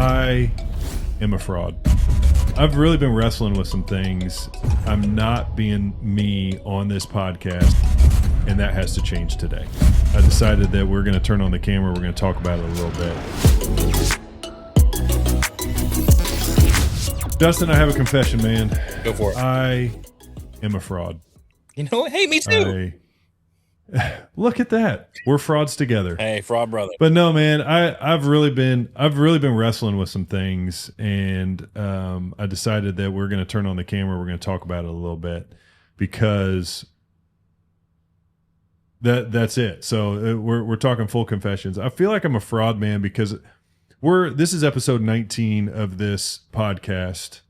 I am a fraud. I've really been wrestling with some things. I'm not being me on this podcast, and that has to change today. I decided that we're going to turn on the camera. We're going to talk about it a little bit. Dustin, I have a confession, man. Go for it. I am a fraud. You know what? Hey, me too. Look at that. We're frauds together. Hey, fraud brother. But no, man, I've really been wrestling with some things, and I decided that we're going to turn on the camera. We're going to talk about it a little bit because that's it. So we're talking full confessions. I feel like I'm a fraud, man, because this is episode 19 of this podcast,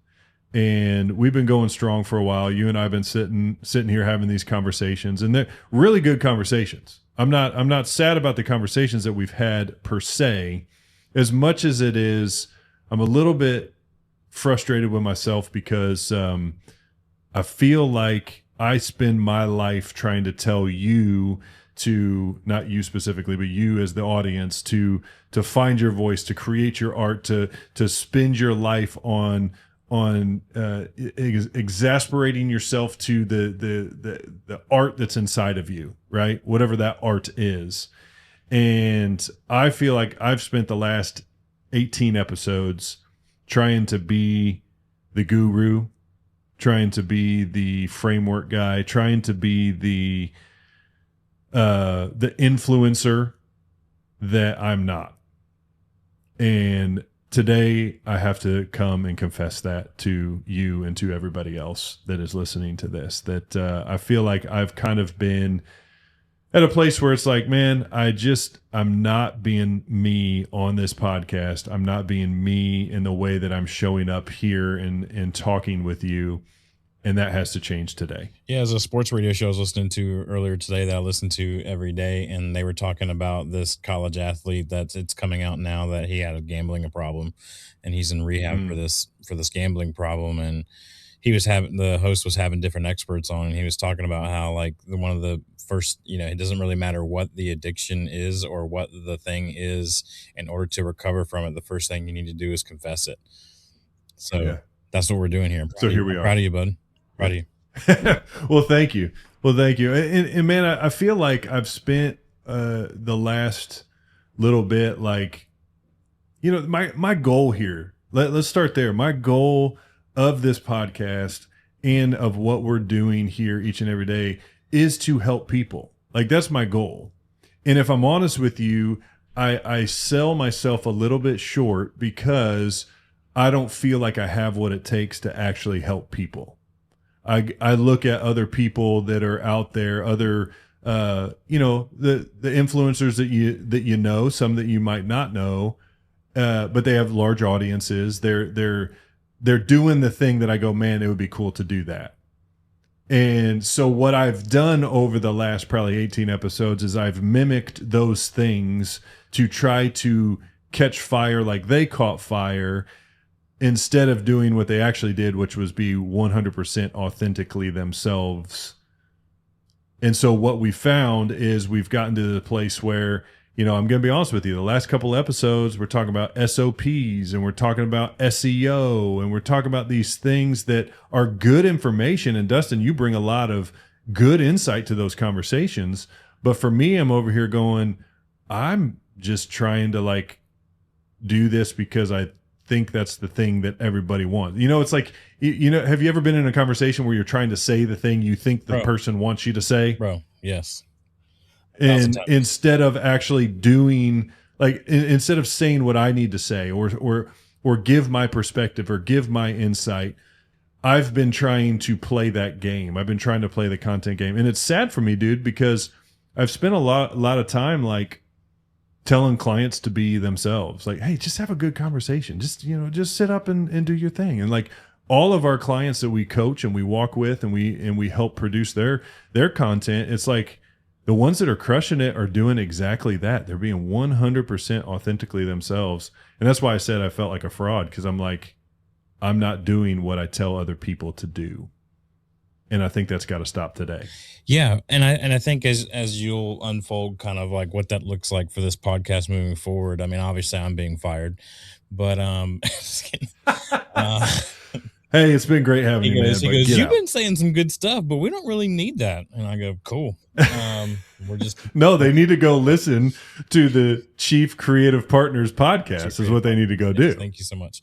and we've been going strong for a while. You and I have been sitting here having these conversations, and they're really good conversations. I'm not sad about the conversations that we've had per se, as much as it is. I'm a little bit frustrated with myself because I feel like I spend my life trying to tell you to, not you specifically, but you as the audience, to find your voice, to create your art, to spend your life on exasperating yourself to the art that's inside of you, right? Whatever that art is. And I feel like I've spent the last 18 episodes trying to be the guru, trying to be the framework guy, trying to be the influencer that I'm not. And today I have to come and confess that to you and to everybody else that is listening to this, that I feel like I've kind of been at a place where it's like, man, I'm not being me on this podcast. I'm not being me in the way that I'm showing up here and talking with you. And that has to change today. Yeah, as a sports radio show I was listening to earlier today that I listen to every day, and they were talking about this college athlete it's coming out now that he had a gambling problem, and he's in rehab for this gambling problem. And the host was having different experts on, and he was talking about how, like, one of the first, it doesn't really matter what the addiction is or what the thing is. In order to recover from it, the first thing you need to do is confess it. So yeah. That's what we're doing here. So here we are. Proud of you, bud. Proud of you. Well, thank you. And man, I feel like I've spent the last little bit, like, my goal here. Let's start there. My goal of this podcast and of what we're doing here each and every day is to help people. Like, that's my goal. And if I'm honest with you, I sell myself a little bit short because I don't feel like I have what it takes to actually help people. I look at other people that are out there, other the influencers that you know, some that you might not know, but they have large audiences. They're doing the thing that I go, man, it would be cool to do that. And so what I've done over the last probably 18 episodes is I've mimicked those things to try to catch fire like they caught fire, instead of doing what they actually did, which was be 100% authentically themselves. And so what we found is we've gotten to the place where, I'm going to be honest with you, the last couple episodes, we're talking about SOPs, and we're talking about SEO, and we're talking about these things that are good information. And Dustin, you bring a lot of good insight to those conversations. But for me, I'm over here going, I'm just trying to do this because I think that's the thing that everybody wants. It's like, have you ever been in a conversation where you're trying to say the thing you think the person wants you to say? Bro, yes. And instead of actually doing, instead of saying what I need to say or give my perspective or give my insight, I've been trying to play that game. I've been trying to play the content game. And it's sad for me, dude, because I've spent a lot of time telling clients to be themselves. Like, hey, just have a good conversation. Just sit up and do your thing. And all of our clients that we coach and we walk with and we help produce their content, it's like the ones that are crushing it are doing exactly that. They're being 100% authentically themselves. And that's why I said I felt like a fraud, because I'm like, I'm not doing what I tell other people to do. And I think that's got to stop today. Yeah. And I think as you'll unfold kind of like what that looks like for this podcast moving forward, I mean, obviously I'm being fired, But just kidding. Uh, Hey, it's been great having you, man. he But goes, get you've out. been saying some good stuff, but we don't really need that. And I go, cool. We're just No, they need to go listen to the Chief Creative Partners podcast. Is what they need to go do. Thank you so much.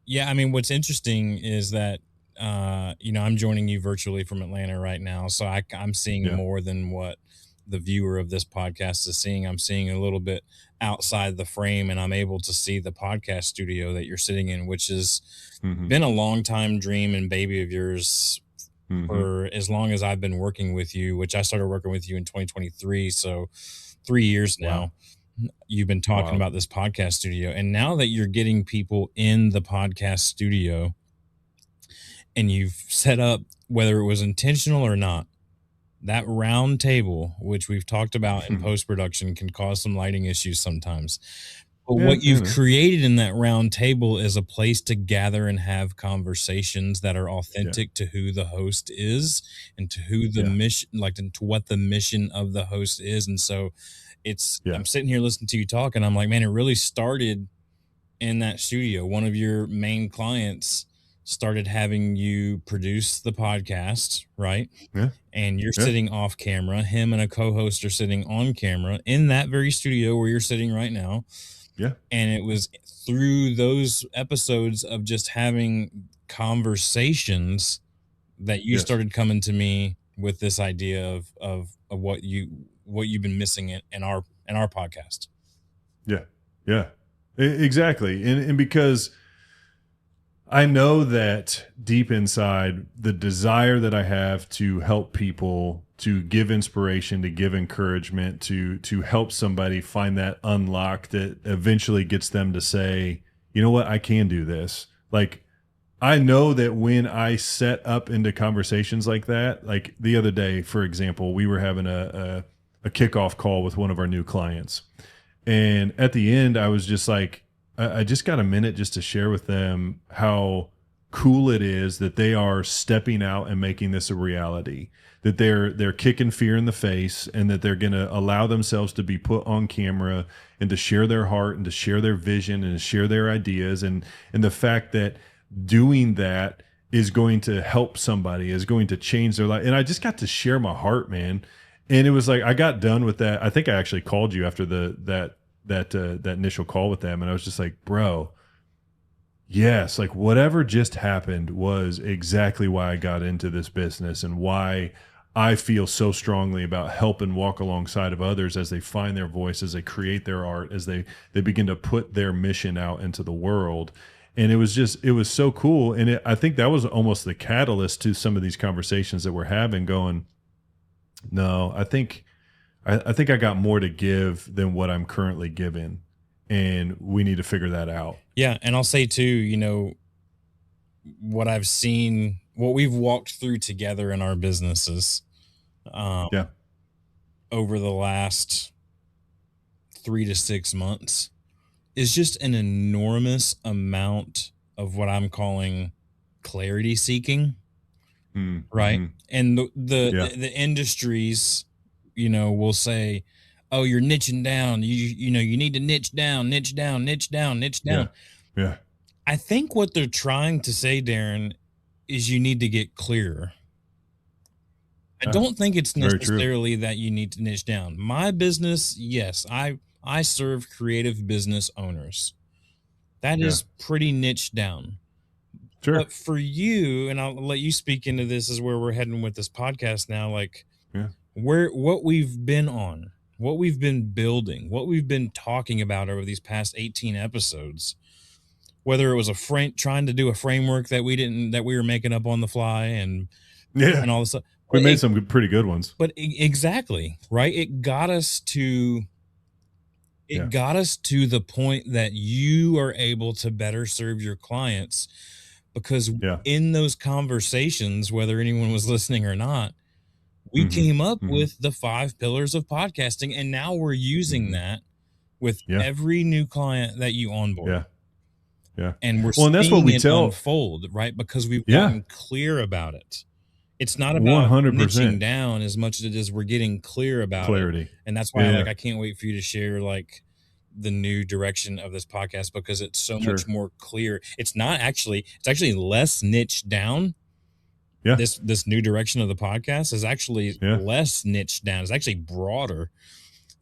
Yeah, I mean, what's interesting is that I'm joining you virtually from Atlanta right now, so I'm seeing Yeah. more than what the viewer of this podcast is seeing. I'm seeing a little bit outside the frame, and I'm able to see the podcast studio that you're sitting in, which has been a long time dream and baby of yours for as long as I've been working with you, which I started working with you in 2023. So 3 years now. Wow. You've been talking about this podcast studio, and now that you're getting people in the podcast studio and you've set up, whether it was intentional or not, that round table, which we've talked about in post-production, can cause some lighting issues sometimes. But what you've created in that round table is a place to gather and have conversations that are authentic to who the host is and to who the mission, like to what the mission of the host is. And so I'm sitting here listening to you talk, and I'm like, man, it really started in that studio. One of your main clients started having you produce the podcast, right? Yeah. And you're sitting off camera. Him and a co-host are sitting on camera in that very studio where you're sitting right now. Yeah. And it was through those episodes of just having conversations that you started coming to me with this idea of what you've been missing in our podcast. Yeah. Yeah. Exactly. And because I know that deep inside, the desire that I have to help people, to give inspiration, to give encouragement, to help somebody find that unlock that eventually gets them to say, you know what, I can do this. Like, I know that when I set up into conversations like that, like the other day, for example, we were having a kickoff call with one of our new clients. And at the end, I was just like, I just got a minute just to share with them how cool it is that they are stepping out and making this a reality, that they're kicking fear in the face, and that they're going to allow themselves to be put on camera and to share their heart and to share their vision and to share their ideas. And the fact that doing that is going to help somebody, is going to change their life. And I just got to share my heart, man. And it was like, I got done with that. I think I actually called you after that initial call with them, and I was just like, bro, yes, like whatever just happened was exactly why I got into this business and why I feel so strongly about helping walk alongside of others as they find their voice, as they create their art, as they begin to put their mission out into the world. And it was so cool. And I think that was almost the catalyst to some of these conversations that we're having, going, no, I think I got more to give than what I'm currently giving, and we need to figure that out. Yeah. And I'll say too, what I've seen, what we've walked through together in our businesses over the last 3 to 6 months is just an enormous amount of what I'm calling clarity seeking. Right. And the industries, will say, oh, you're niching down. You need to niche down. Yeah. I think what they're trying to say, Darren, is you need to get clearer. I don't think it's necessarily that you need to niche down. My business, yes, I serve creative business owners. That is pretty niche down. Sure. But for you, and I'll let you speak into this, is where we're heading with this podcast now. Like, what we've been on, what we've been building, what we've been talking about over these past 18 episodes, whether it was trying to do a framework that we were making up on the fly and all this stuff. We made some pretty good ones. But exactly, right? It got us to the point that you are able to better serve your clients, because in those conversations, whether anyone was listening or not, we came up with the 5 pillars of podcasting, and now we're using that with every new client that you onboard. Yeah. And we're seeing that's what we unfold, right? Because we've gotten clear about it. It's not about 100% niching down as much as it is we're getting clear about clarity. And that's why I can't wait for you to share the new direction of this podcast because it's so Sure. much more clear. It's actually less niched down. Yeah. This new direction of the podcast is actually less niched down. It's actually broader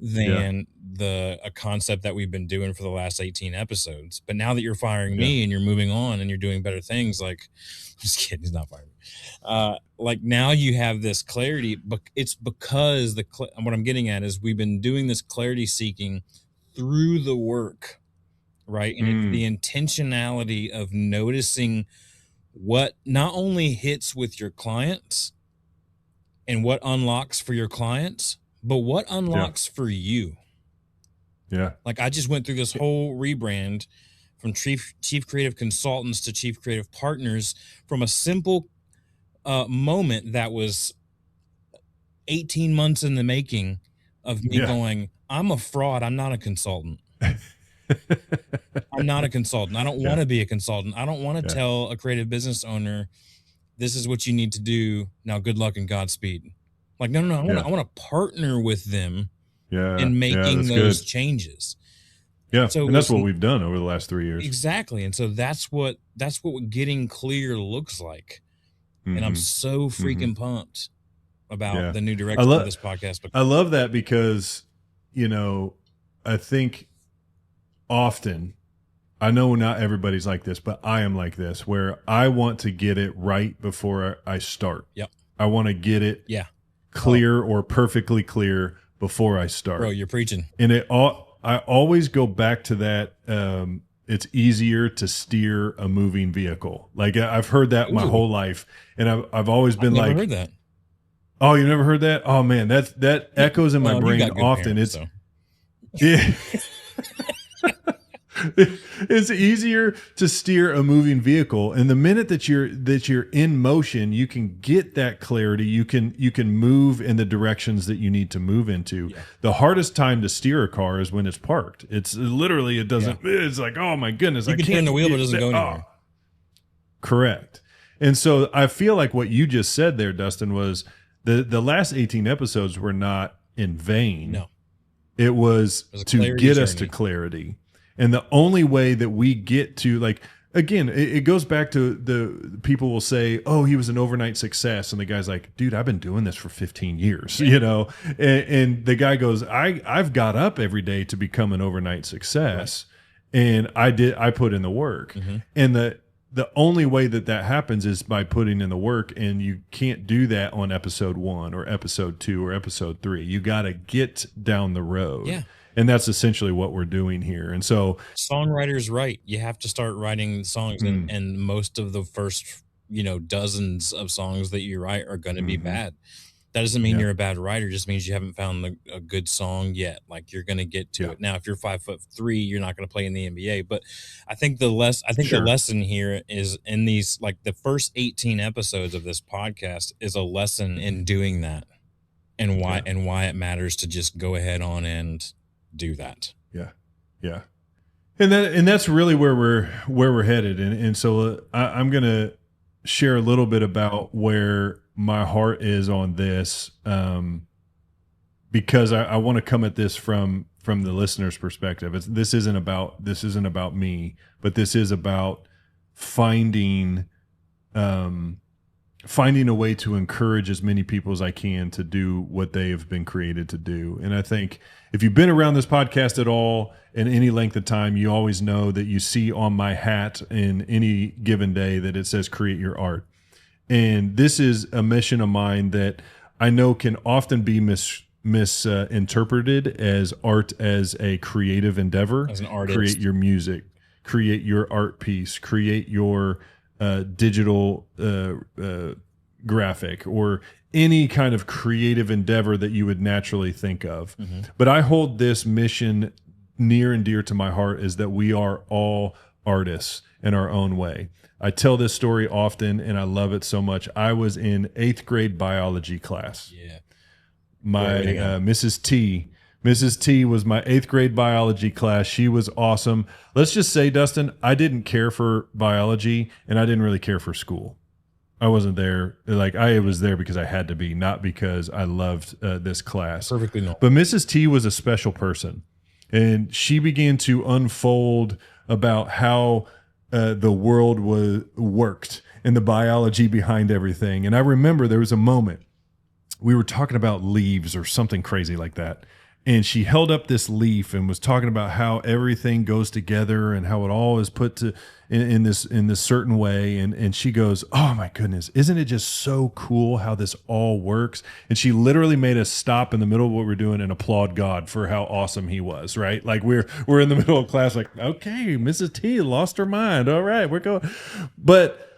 than a concept that we've been doing for the last 18 episodes. But now that you're firing me and you're moving on and you're doing better things, like, I'm just kidding, he's not firing me. Like, now you have this clarity, but it's because what I'm getting at is we've been doing this clarity seeking through the work, right? And it's the intentionality of noticing what not only hits with your clients and what unlocks for your clients, but what unlocks for you. Yeah. Like, I just went through this whole rebrand from chief creative consultants to chief creative partners from a simple moment that was 18 months in the making of me going, I'm a fraud. I'm not a consultant. I'm not a consultant. I don't want to be a consultant. I don't want to tell a creative business owner, this is what you need to do. Now, good luck and Godspeed. Like, no. I want to partner with them in making those changes. Yeah. So and that's what we've done over the last 3 years. Exactly. And so that's what getting clear looks like. And I'm so freaking pumped about the new direction of this podcast. I love that because, you know, I think often, I know not everybody's like this, but I am like this, where I want to get it right before I start. Yep. I want to get it clear or perfectly clear before I start. Bro, you're preaching. And I always go back to that. It's easier to steer a moving vehicle. Like, I've heard that my whole life, and I've always been I've never heard that. Oh, you never heard that? Oh man, that echoes in my brain often. Parents, It's easier to steer a moving vehicle, and the minute that you're in motion, you can get that clarity. You can move in the directions that you need to move into. Yeah. The hardest time to steer a car is when it's parked. It's literally, it doesn't. It's like, oh my goodness, you can turn the wheel, but it doesn't go anywhere. Correct. And so I feel like what you just said there, Dustin, was the last 18 episodes were not in vain. No, it was to get us to clarity. And the only way that we get to, like, again, it goes back to the people will say, oh, he was an overnight success. And the guy's like, dude, I've been doing this for 15 years, you know? And the guy goes, I've got up every day to become an overnight success. Right. And I put in the work. And the only way that happens is by putting in the work. And you can't do that on episode 1 or episode 2 or episode 3. You got to get down the road. Yeah. And that's essentially what we're doing here. And so songwriters write. You have to start writing songs, and most of the first, dozens of songs that you write are going to be bad. That doesn't mean you're a bad writer. It just means you haven't found a good song yet. Like, you're going to get to it. Now, if you're 5'3", you're not going to play in the NBA. But I think the lesson here is in these, like, the first 18 episodes of this podcast is a lesson in doing that, and why it matters to just go ahead on and do that. Yeah. And that's really where we're headed. And so I'm going to share a little bit about where my heart is on this, because I want to come at this from the listener's perspective. This isn't about me, but this is about finding a way to encourage as many people as I can to do what they have been created to do. And I think if you've been around this podcast at all in any length of time, you always know that you see on my hat in any given day that it says create your art. And this is a mission of mine that I know can often be misinterpreted as art as a creative endeavor. As an artist. Create your music, create your art piece, create your digital graphic, or any kind of creative endeavor that you would naturally think of. But I hold this mission near and dear to my heart, is that we are all artists in our own way. I tell this story often, and I love it so much. I was in 8th grade biology class. Yeah. My Mrs. T was my 8th grade biology class. She was awesome. Let's just say, Dustin, I didn't care for biology, and I didn't really care for school. I wasn't there. Like, I was there because I had to be, not because I loved this class. Perfectly normal. But Mrs. T was a special person. and she began to unfold about how the world worked and the biology behind everything. And I remember there was a moment we were talking about leaves or something crazy like that. And she held up this leaf and was talking about how everything goes together and how it all is put to in this certain way. And she goes, "Oh my goodness, isn't it just so cool how this all works?" And she literally made us stop in the middle of what we're doing and applaud God for how awesome he was, right? Like we're in the middle of class, like, okay, Mrs. T lost her mind. All right, we're going. But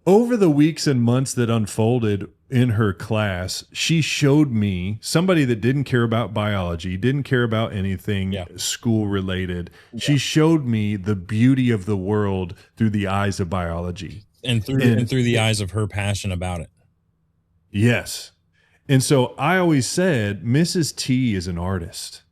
over the weeks and months that unfolded in her class, she showed me somebody that didn't care about biology, didn't care about anything school related. Yeah. She showed me the beauty of the world through the eyes of biology and through the eyes of her passion about it. Yes. And so I always said, Mrs. T is an artist.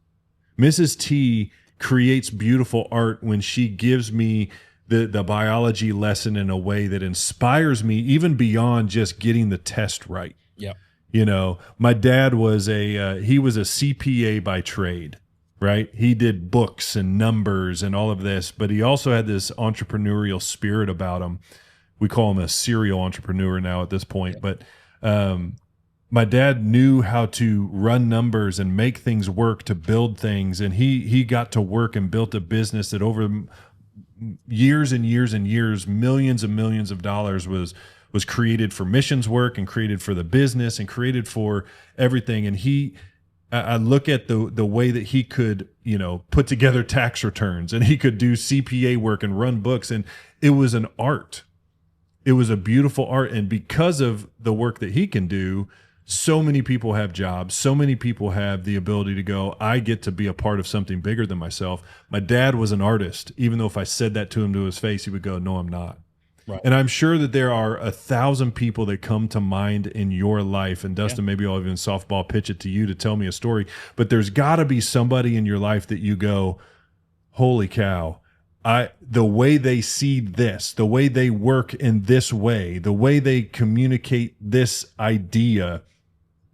Mrs. T creates beautiful art when she gives me the biology lesson in a way that inspires me, even beyond just getting the test right. Yeah. You know, my dad was he was a CPA by trade, right? He did books and numbers and all of this, but he also had this entrepreneurial spirit about him. We call him a serial entrepreneur now at this point, but my dad knew how to run numbers and make things work, to build things. And he got to work and built a business that over years and years and years, millions and millions of dollars was created for missions work and created for the business and created for everything. And I look at the way that he could, you know, put together tax returns, and he could do CPA work and run books. And it was an art. It was a beautiful art. And because of the work that he can do, so many people have jobs. So many people have the ability to go, I get to be a part of something bigger than myself. My dad was an artist. Even though if I said that to him to his face, he would go, no, I'm not. Right. And I'm sure that there are 1,000 people that come to mind in your life. And Dustin, maybe I'll even softball pitch it to you to tell me a story. But there's got to be somebody in your life that you go, holy cow. The way they see this, the way they work in this way, the way they communicate this idea,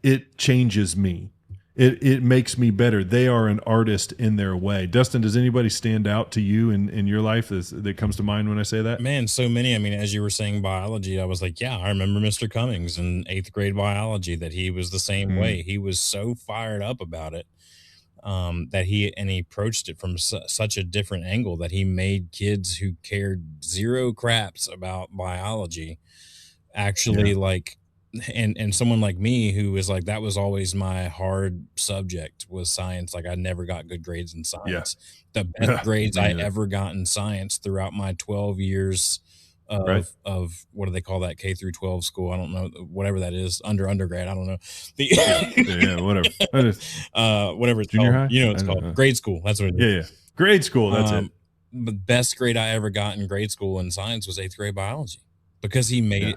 it changes me. It makes me better. They are an artist in their way. Dustin, does anybody stand out to you in your life that comes to mind when I say that? Man, so many. I mean, as you were saying biology, I was like, yeah, I remember Mr. Cummings in 8th grade biology, that he was the same way. He was so fired up about it that he approached it from such a different angle that he made kids who cared zero craps about biology actually like. And someone like me who was like, that was always my hard subject, was science. Like I never got good grades in science. The best grades I ever got in science throughout my 12 years of what do they call that, K through 12 school? I don't know, whatever that is, undergrad. I don't know. Whatever. Whatever it's Junior called. High? You know, it's called grade school. That's what it is. Yeah. Grade school. That's it. The best grade I ever got in grade school in science was 8th grade biology, because he made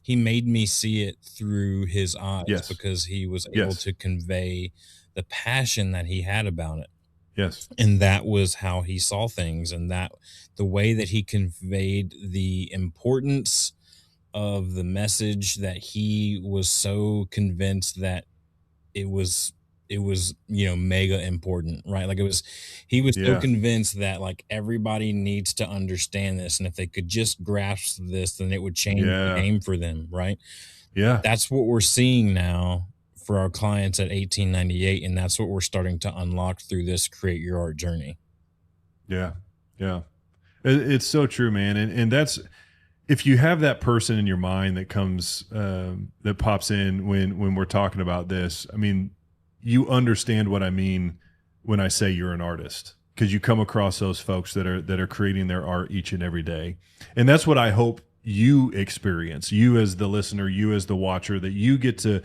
he made me see it through his eyes, because he was able to convey the passion that he had about it. Yes. And that was how he saw things, and that the way that he conveyed the importance of the message, that he was so convinced that it was, you know, mega important, right? Like he was so convinced that like everybody needs to understand this. And if they could just grasp this, then it would change the game for them. Right. Yeah. That's what we're seeing now for our clients at 1898. And that's what we're starting to unlock through this Create Your Art journey. Yeah. Yeah. It's so true, man. And that's, if you have that person in your mind that comes, that pops in when we're talking about this, I mean, you understand what I mean when I say you're an artist, because you come across those folks that are creating their art each and every day. And that's what I hope you experience, you as the listener, you as the watcher, that you get to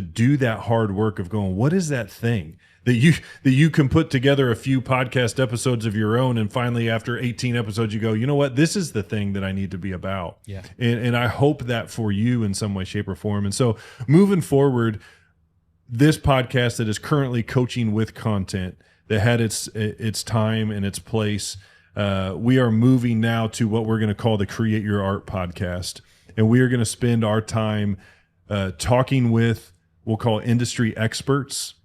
do that hard work of going, what is that thing that you can put together a few podcast episodes of your own, and finally after 18 episodes you go, you know what, this is the thing that I need to be about. Yeah. And I hope that for you in some way, shape, or form. And so moving forward, this podcast that is currently coaching with content, that had its time and its place, we are moving now to what we're going to call the Create Your Art podcast. And we are going to spend our time talking with, we'll call industry experts,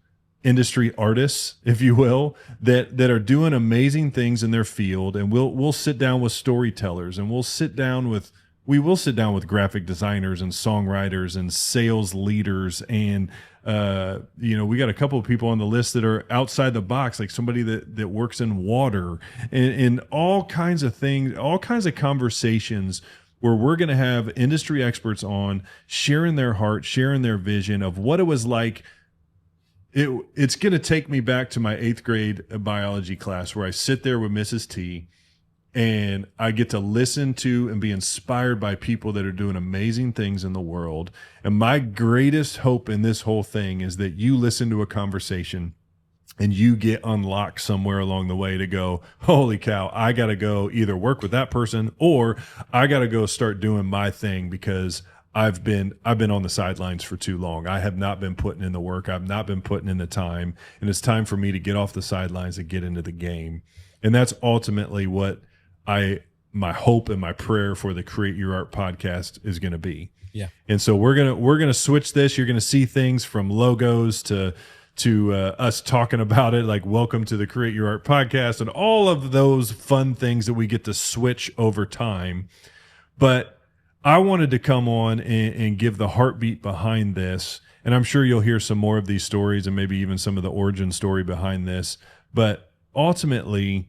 industry artists, if you will, that are doing amazing things in their field. And we'll sit down with storytellers, and we will sit down with graphic designers and songwriters and sales leaders. And, we got a couple of people on the list that are outside the box, like somebody that works in water, and all kinds of things, all kinds of conversations where we're going to have industry experts on, sharing their heart, sharing their vision of what it was like. It's going to take me back to my 8th grade biology class, where I sit there with Mrs. T, and I get to listen to and be inspired by people that are doing amazing things in the world. And my greatest hope in this whole thing is that you listen to a conversation and you get unlocked somewhere along the way to go, holy cow, I got to go either work with that person, or I got to go start doing my thing, because I've been on the sidelines for too long. I have not been putting in the work. I've not been putting in the time, and it's time for me to get off the sidelines and get into the game. And that's ultimately what my hope and my prayer for the Create Your Art podcast is going to be. Yeah. And so we're going to switch this. You're going to see things from logos to us talking about it, like welcome to the Create Your Art podcast, and all of those fun things that we get to switch over time. But I wanted to come on and give the heartbeat behind this. And I'm sure you'll hear some more of these stories, and maybe even some of the origin story behind this. But ultimately,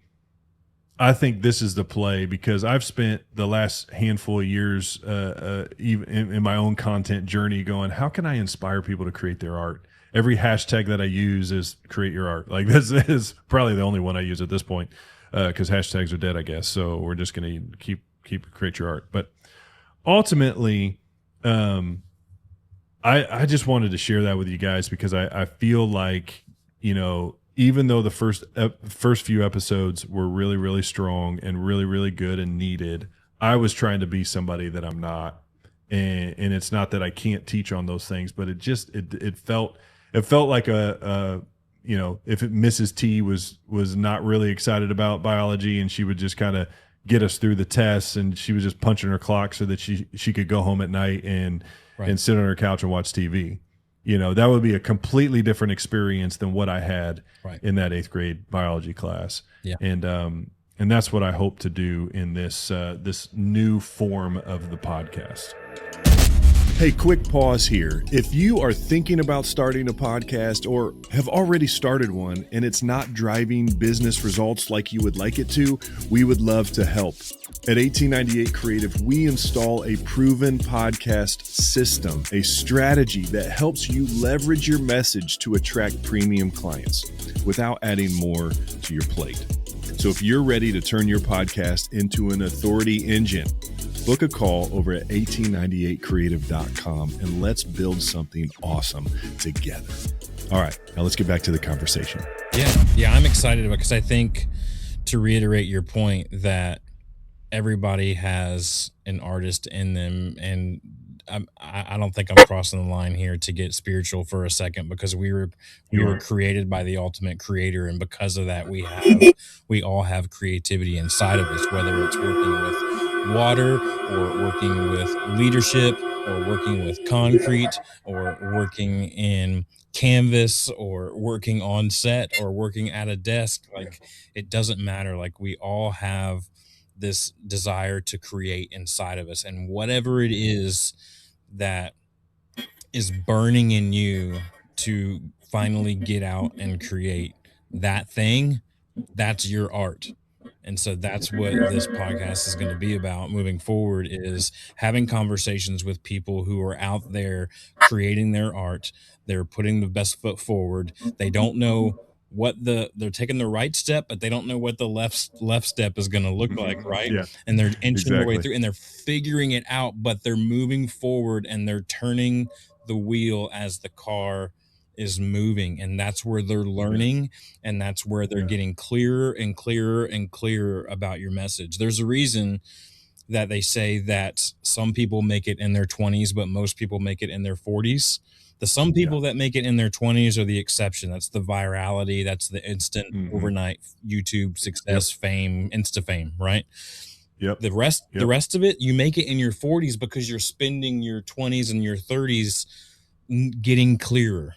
I think this is the play, because I've spent the last handful of years even in my own content journey going, how can I inspire people to create their art? Every hashtag that I use is Create Your Art. Like, this is probably the only one I use at this point, because hashtags are dead, I guess. So we're just going to keep Create Your Art. But ultimately, I just wanted to share that with you guys, because I feel like, even though the first few episodes were really, really strong and really, really good and needed, I was trying to be somebody that I'm not. And it's not that I can't teach on those things, but it felt like if Mrs. T was not really excited about biology, and she would just kind of get us through the tests, and she was just punching her clock so that she could go home at night and sit on her couch and watch TV. That would be a completely different experience than what I had in that 8th grade biology class. Yeah. And that's what I hope to do in this new form of the podcast. Hey, quick pause here. If you are thinking about starting a podcast, or have already started one, and it's not driving business results like you would like it to, we would love to help. At 1898 Creative, we install a proven podcast system, a strategy that helps you leverage your message to attract premium clients without adding more to your plate. So if you're ready to turn your podcast into an authority engine, book a call over at 1898creative.com, and let's build something awesome together. All right, now let's get back to the conversation. Yeah, I'm excited about, because I think, to reiterate your point, that everybody has an artist in them, and I don't think I'm crossing the line here to get spiritual for a second, because we were created by the ultimate creator, and because of that, we all have creativity inside of us, whether it's working with water, or working with leadership, or working with concrete, or working in canvas, or working on set, or working at a desk. Like, it doesn't matter. Like, we all have this desire to create inside of us, and whatever it is that is burning in you to finally get out and create that thing, that's your art. And so that's what this podcast is going to be about moving forward, is having conversations with people who are out there creating their art. They're putting the best foot forward. They don't know they're taking the right step, but they don't know what the left step is going to look like. Right. Yeah, and they're inching their way through, and they're figuring it out, but they're moving forward, and they're turning the wheel as the car is moving. And that's where they're learning, and that's where they're getting clearer and clearer and clearer about your message. There's a reason that they say that some people make it in their 20s, but most people make it in their 40s. The some people that make it in their 20s are the exception. That's the virality. That's the instant overnight YouTube success, fame, insta fame, right? Yep. The rest of it, you make it in your 40s because you're spending your 20s and your 30s getting clearer.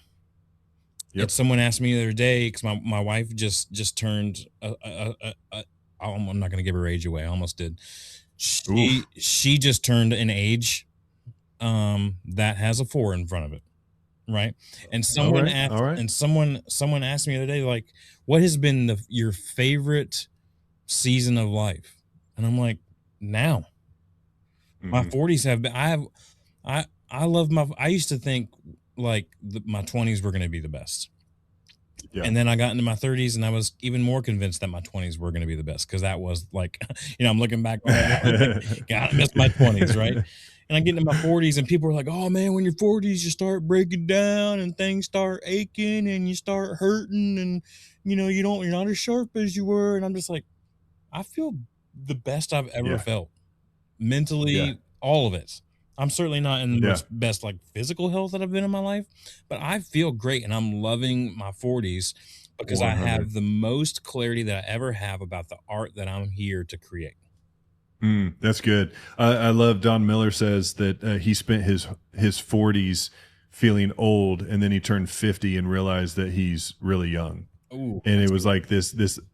Yep. Someone asked me the other day, because my wife just turned I'm not going to give her age away. I almost did. Oof. She just turned an age that has a 4 in front of it, right? And All right. All right. someone asked me the other day, like, what has been your favorite season of life? And I'm like, now. My Mhm. 40s have been. I love I used to think like my 20s were going to be the best. Yeah. And then I got into my 30s and I was even more convinced that my 20s were going to be the best, because that was like, I'm looking back on it, I'm like, God, I missed my 20s, right? And I get into my 40s and people are like, oh man, when you're 40s, you start breaking down and things start aching and you start hurting, and you're not as sharp as you were. And I'm just like, I feel the best I've ever Yeah. felt, Yeah. mentally, all of it. I'm certainly not in the Yeah. most best like physical health that I've been in my life, but I feel great and I'm loving my 40s because I 100. have the most clarity that I ever have about the art that I'm here to create. That's good. I love Don Miller says that he spent his 40s feeling old, and then he turned 50 and realized that he's really young. Ooh, And it that's was good. like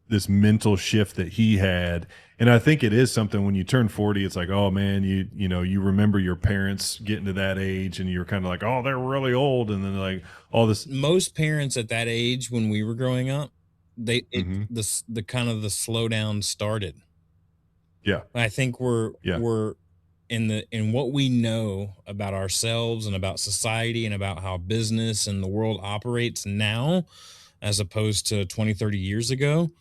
this mental shift that he had. And I think it is something when you turn 40, it's like, oh man, you remember your parents getting to that age and you're kind of like, oh, they're really old. And then like all this. Most parents at that age when we were growing up, Hmm. the kind of the slowdown started. Yeah. I think Yeah. we're in what we know about ourselves and about society and about how business and the world operates now, as opposed to 20, 30 years ago,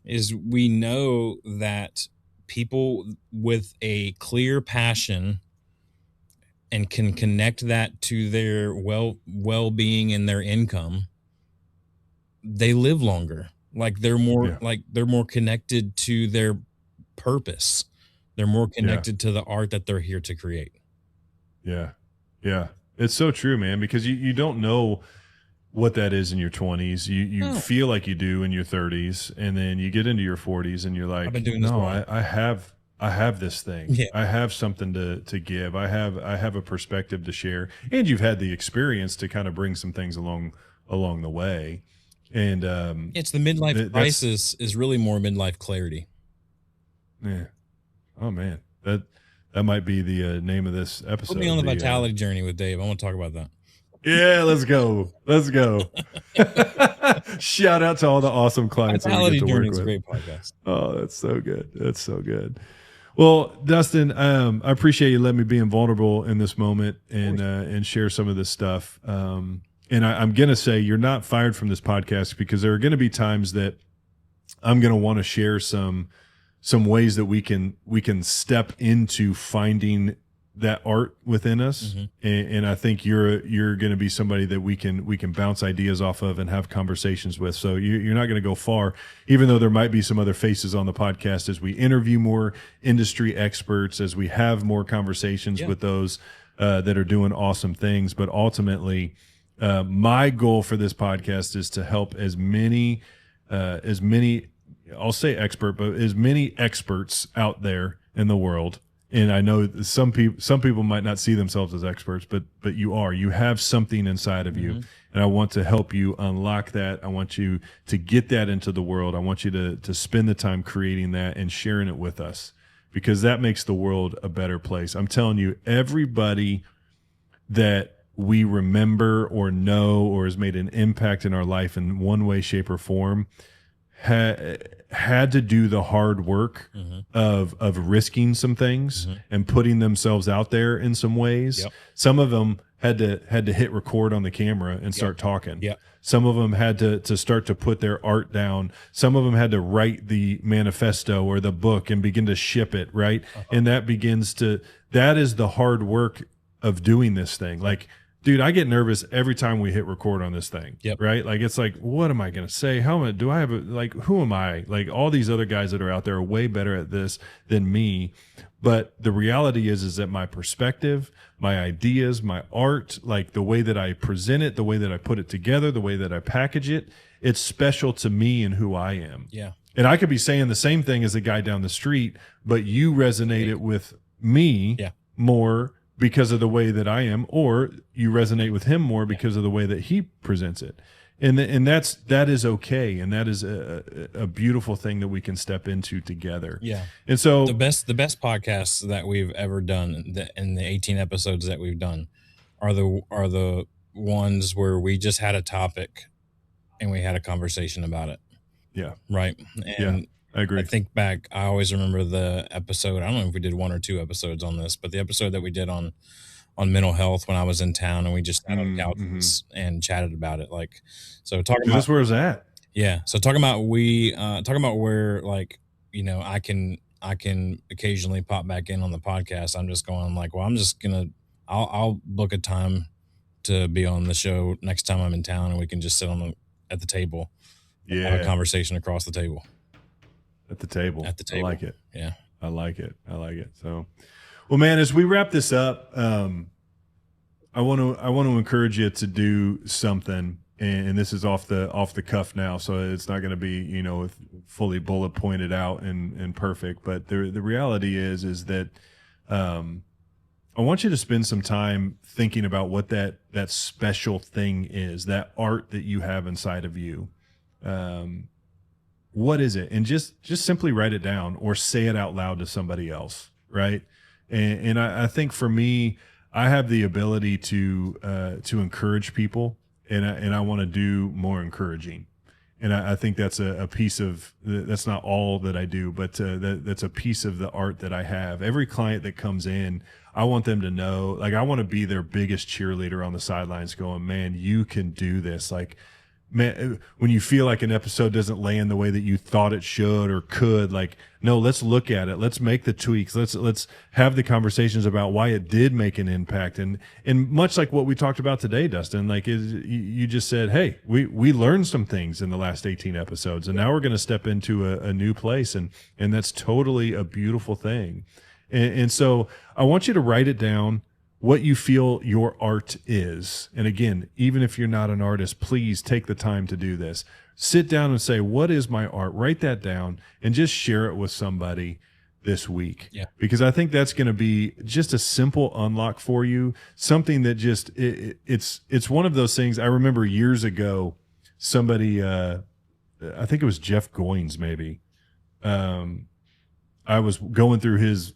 is we know that people with a clear passion and can connect that to their well-being and their income, they live longer. Like Yeah. they're more connected to their purpose. They're more Yeah. connected to the art that they're here to create. Yeah. Yeah. It's so true, man, because you don't know what that is in your 20s. You No, feel like you do in your 30s, and then you get into your 40s and you're I've been like, doing this no, wrong. I have this thing. Yeah. I have something to give. I have a perspective to share. And you've had the experience to kind of bring some things along the way. And It's the midlife that's crisis is really more midlife clarity. yeah. Oh man. That might be the name of this Put me on the episode. The vitality journey with Dave. I want to talk about that. Yeah, let's go. Let's go. Shout out to all the awesome clients that we get Vitality to journey work is a with. great podcast. Oh, that's so good. That's so good. Well, Dustin, I appreciate you letting me be vulnerable in this moment and share some of this stuff. And I'm gonna say you're not fired from this podcast, because there are going to be times that I'm going to want to share some ways that we can step into finding that art within us. Mhm. And I think you're going to be somebody that we can bounce ideas off of and have conversations with. So you're not going to go far, even though there might be some other faces on the podcast as we interview more industry experts, as we have more conversations Yeah. with those that are doing awesome things. But ultimately, my goal for this podcast is to help as many, I'll say expert, but as many experts out there in the world. And I know some people might not see themselves as experts, but you have something inside of you. Mhm. And I want to help you unlock that. I want you to get that into the world. I want you to spend the time creating that and sharing it with us, because that makes the world a better place. I'm telling you, everybody that we remember or know or has made an impact in our life in one way, shape, or form had to do the hard work Mhm. of risking some things Mhm. and putting themselves out there in some ways. Yep. Some of them had to hit record on the camera and start talking. Yep. Some of them had to start to put their art down. Some of them had to write the manifesto or the book and begin to ship it, right? And that is the hard work of doing this thing. Like, dude, I get nervous every time we hit record on this thing. Yep. Right. Like, it's like, what am I going to say? Do I have who am I? Like, all these other guys that are out there are way better at this than me. But the reality is that my perspective, my ideas, my art, like the way that I present it, the way that I put it together, the way that I package it, it's special to me and who I am. Yeah. And I could be saying the same thing as the guy down the street, but you resonate it with me more because of the way that I am, or you resonate with him more because of the way that he presents it. and that is okay, and that is a beautiful thing that we can step into together. Yeah. And so The best podcasts that we've ever done in the 18 episodes that we've done are the ones where we just had a topic and we had a conversation about it. yeah, Right. And yeah, I agree. I think back, I always remember the episode. I don't know if we did 1 or 2 episodes on this, but the episode that we did on mental health when I was in town, and we just sat on couches and chatted about it. Like, so talking about, that's where it's at. yeah. So talking about where, like, you know, I can occasionally pop back in on the podcast. I'm just going like, well, I'll book a time to be on the show next time I'm in town, and we can just sit at the table, have a conversation across the table. At the table. I like it. Yeah. I like it. So, well, man, as we wrap this up, I want to encourage you to do something, and this is off the cuff now, so it's not going to be, you know, fully bullet pointed out and perfect. But the reality is that I want you to spend some time thinking about what that special thing is, that art that you have inside of you. What is it? And just simply write it down or say it out loud to somebody else, right? And I think for me, I have the ability to encourage people, and I want to do more encouraging. And I think that's a piece of, that's not all that I do, but that's a piece of the art that I have. Every client that comes in, I want them to know, like, I want to be their biggest cheerleader on the sidelines going, man, you can do this. Like, man, when you feel like an episode doesn't land the way that you thought it should or could, like, no, let's look at it. Let's make the tweaks. Let's have the conversations about why it did make an impact. And much like what we talked about today, Dustin, like, you just said, hey, we learned some things in the last 18 episodes, and now we're going to step into a new place. And that's totally a beautiful thing. And so I want you to write it down, what you feel your art is. And again, even if you're not an artist, please take the time to do this. Sit down and say, what is my art? Write that down and just share it with somebody this week. Yeah. Because I think that's going to be just a simple unlock for you. Something that just, it's one of those things. I remember years ago, somebody, I think it was Jeff Goins, maybe. I was going through his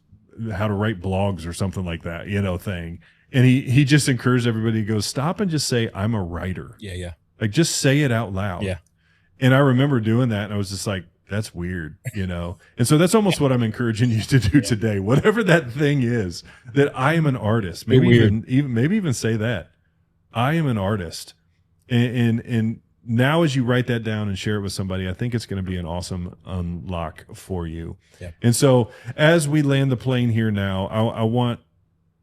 how to write blogs or something like that, you know, thing. And he just encouraged everybody to go, stop and just say, I'm a writer. Yeah. Yeah. Like, just say it out loud. Yeah. And I remember doing that, and I was just like, that's weird, you know? And so that's almost what I'm encouraging you to do today. Whatever that thing is, that I am an artist. Maybe even say that. I am an artist. And now as you write that down and share it with somebody, I think it's going to be an awesome unlock for you. Yeah. And so as we land the plane here now, I want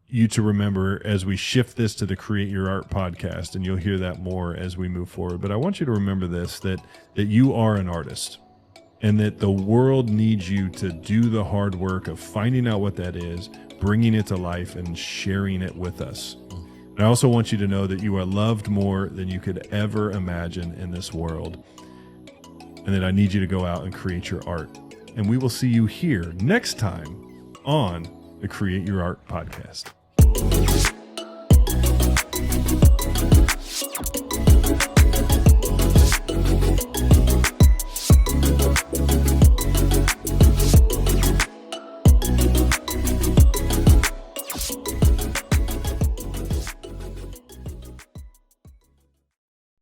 you to remember, as we shift this to the Create Your Art podcast, and you'll hear that more as we move forward, but I want you to remember this, that you are an artist, and that the world needs you to do the hard work of finding out what that is, bringing it to life, and sharing it with us. And I also want you to know that you are loved more than you could ever imagine in this world, and that I need you to go out and create your art. And we will see you here next time on the Create Your Art podcast.